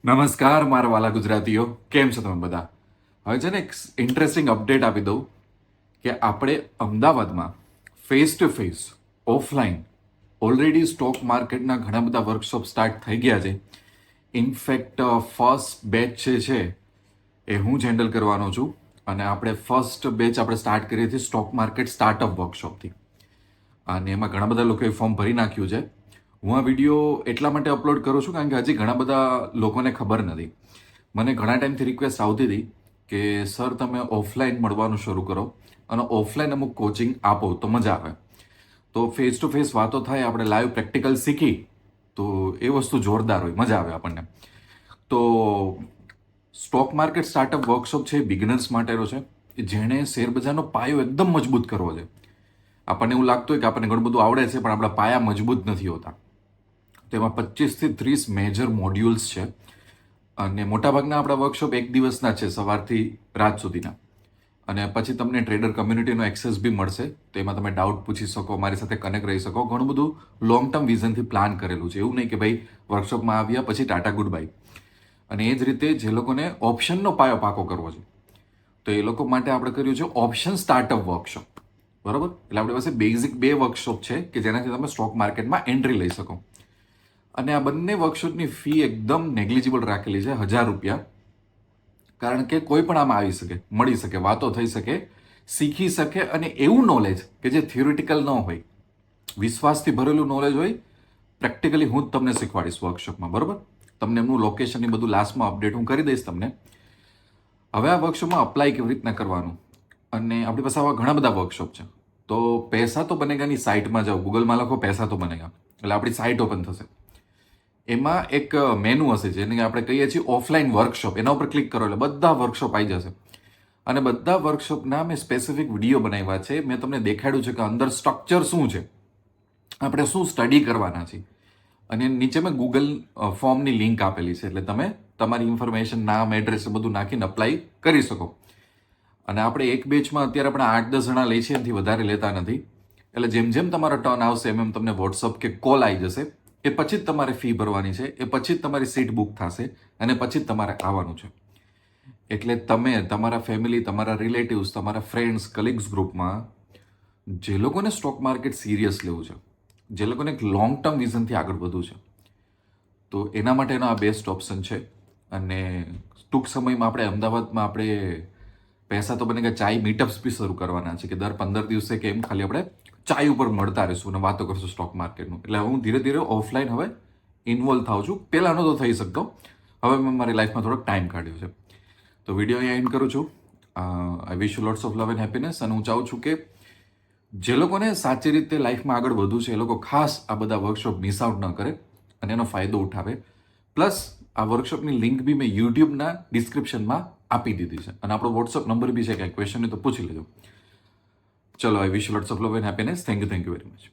નમસ્કાર મારા વાલા ગુજરાતીઓ, કેમ છો તમે બધા? હવે છે ને એક ઇન્ટરેસ્ટિંગ અપડેટ આપી દઉં કે આપણે અમદાવાદમાં face to face offline already stock માર્કેટના ઘણા બધા વર્કશોપ સ્ટાર્ટ થઈ ગયા છે. ઇનફેક્ટ ફર્સ્ટ બેચ છે એ હું જ હેન્ડલ કરવાનો છું અને આપણે ફર્સ્ટ બેચ આપણે સ્ટાર્ટ કરીએ છીએ સ્ટોક માર્કેટ સ્ટાર્ટઅપ વર્કશોપથી અને એમાં ઘણા બધા લોકોએ ફોર્મ ભરી નાખ્યું છે. હું આ વિડીયો એટલા માટે અપલોડ કરું છું કારણ કે હજી ઘણા બધા લોકોને ખબર નથી. મને ઘણા ટાઈમથી રિક્વેસ્ટ આવતી હતી કે સર તમે ઓફલાઈન મળવાનું શરૂ કરો અને ઓફલાઈન અમુક કોચિંગ આપો તો મજા આવે. તો ફેસ ટુ ફેસ વાતો થાય, આપણે લાઈવ પ્રેક્ટિકલ શીખી તો એ વસ્તુ જોરદાર હોય, મજા આવે આપણને. તો સ્ટોક માર્કેટ સ્ટાર્ટઅપ વર્કશોપ છે બિગનર્સ માટેનો છે, જેણે શેરબજારનો પાયો એકદમ મજબૂત કરવો છે. આપણને એવું લાગતું હોય કે આપણને ઘણું બધું આવડે છે પણ આપણા પાયા મજબૂત નથી હોતા. તેમાં 25 થી 30 મેજર મોડ્યુલ્સ છે અને મોટાભાગના આપણા વર્કશોપ એક દિવસના છે, સવારથી રાત સુધીના. અને પછી તમને ટ્રેડર કમ્યુનિટીનો એક્સેસ બી મળશે, તો એમાં તમે ડાઉટ પૂછી શકો, મારી સાથે કનેક્ટ રહી શકો. ઘણું બધું લોંગ ટર્મ વિઝનથી પ્લાન કરેલું છે. એવું નહીં કે ભાઈ વર્કશોપમાં આવ્યા પછી ટાટા ગુડ બાય. અને એ જ રીતે જે લોકોને ઓપ્શનનો પાયો પાકો કરવો છે તો એ લોકો માટે આપણે કર્યું છે ઓપ્શન સ્ટાર્ટઅપ વર્કશોપ. બરાબર? એટલે આપણી પાસે બેઝિક 2 વર્કશોપ છે કે જેનાથી તમે સ્ટોક માર્કેટમાં એન્ટ્રી લઈ શકો. અને આ બંને વર્કશોપની ફી એકદમ નેગ્લિજિબલ રાખેલી છે, ₹1000. કારણ કે કોઈ પણ આમાં આવી શકે, મળી શકે, વાતો થઈ શકે, શીખી શકે અને એવું નોલેજ કે જે થિયોરિટિકલ ન હોય, વિશ્વાસથી ભરેલું નોલેજ હોય. પ્રેક્ટિકલી હું જ તમને શીખવાડીશ વર્કશોપમાં. બરાબર? તમને એમનું લોકેશન એ બધું લાસ્ટમાં અપડેટ હું કરી દઈશ તમને. હવે આ વર્કશોપમાં અપ્લાય કેવી રીતના કરવાનું, અને આપણી પાસે આવા ઘણા બધા વર્કશોપ છે. તો પૈસા તો બનેગાની સાઇટમાં જાઓ, ગૂગલમાં લખો પૈસા તો બનેગા, એટલે આપણી સાઇટ ઓપન થશે. એમાં એક મેનુ હશે જેને આપણે કહીએ છીએ ઓફલાઈન વર્કશોપ. એના ઉપર ક્લિક કરો એટલે બધા વર્કશોપ આવી જશે. અને બધા વર્કશોપના મેં સ્પેસિફિક વિડીયો બનાવ્યા છે. મેં તમને દેખાડ્યું છે કે અંદર સ્ટ્રક્ચર શું છે, આપણે શું સ્ટડી કરવાના છીએ. અને નીચે મેં ગૂગલ ફોર્મની લિંક આપેલી છે, એટલે તમે તમારી ઇન્ફોર્મેશન, નામ, એડ્રેસ બધું નાખીને અપ્લાય કરી શકો. અને આપણે એક બેચમાં અત્યારે આપણે 8-10 જણા લઈ છીએ, એનાથી વધારે લેતા નથી. એટલે જેમ જેમ તમારો ટર્ન આવશે એમ એમ તમને વોટ્સઅપ કે કોલ આવી જશે. એ પછી જ તમારે ફી ભરવાની છે, એ પછી જ તમારી સીટ બુક થશે અને પછી જ તમારે આવવાનું છે. એટલે તમે તમારા ફેમિલી, તમારા રિલેટિવ્સ, તમારા ફ્રેન્ડ્સ, કલીગ્સ ગ્રુપમાં જે લોકોને સ્ટોક માર્કેટ સિરિયસ લેવું છે, જે લોકોને એક લોંગ ટર્મ વિઝનથી આગળ વધવું છે, તો એના માટેનો આ બેસ્ટ ઓપ્શન છે. અને ટૂંક સમયમાં આપણે અમદાવાદમાં આપણે પૈસા તો બને કે ચાય મીટઅપ્સ બી શરૂ કરવાના છે, કે દર 15 દિવસે કે એમ ખાલી આપણે ચાય ઉપર મળતા રહીશું અને વાતો કરશું સ્ટોક માર્કેટનું. એટલે હું ધીરે ધીરે ઓફલાઈન હવે ઇન્વોલ્વ થાઉં છું. પહેલાં નહોતો થઈ શકતો, હવે મેં મારી લાઈફમાં થોડોક ટાઈમ કાઢ્યો છે. તો વિડીયો અહીંયા એન્ડ કરું છું. I wish you lots of love and happiness. અને હું ચાહું છું કે જે લોકોને સાચી રીતે લાઈફમાં આગળ વધવું છે એ લોકો ખાસ આ બધા વર્કશોપ મિસ આઉટ ન કરે અને એનો ફાયદો ઉઠાવે. પ્લસ આ વર્કશોપની લિંક બી મેં યુટ્યુબના ડિસ્ક્રિપ્શનમાં આપી દીધી છે અને આપણો વોટ્સઅપ નંબર બી છે, કંઈ ક્વેશ્ચન હોય તો પૂછી લેજો. ચલો, I wish you lots of love and happiness. Thank you very much.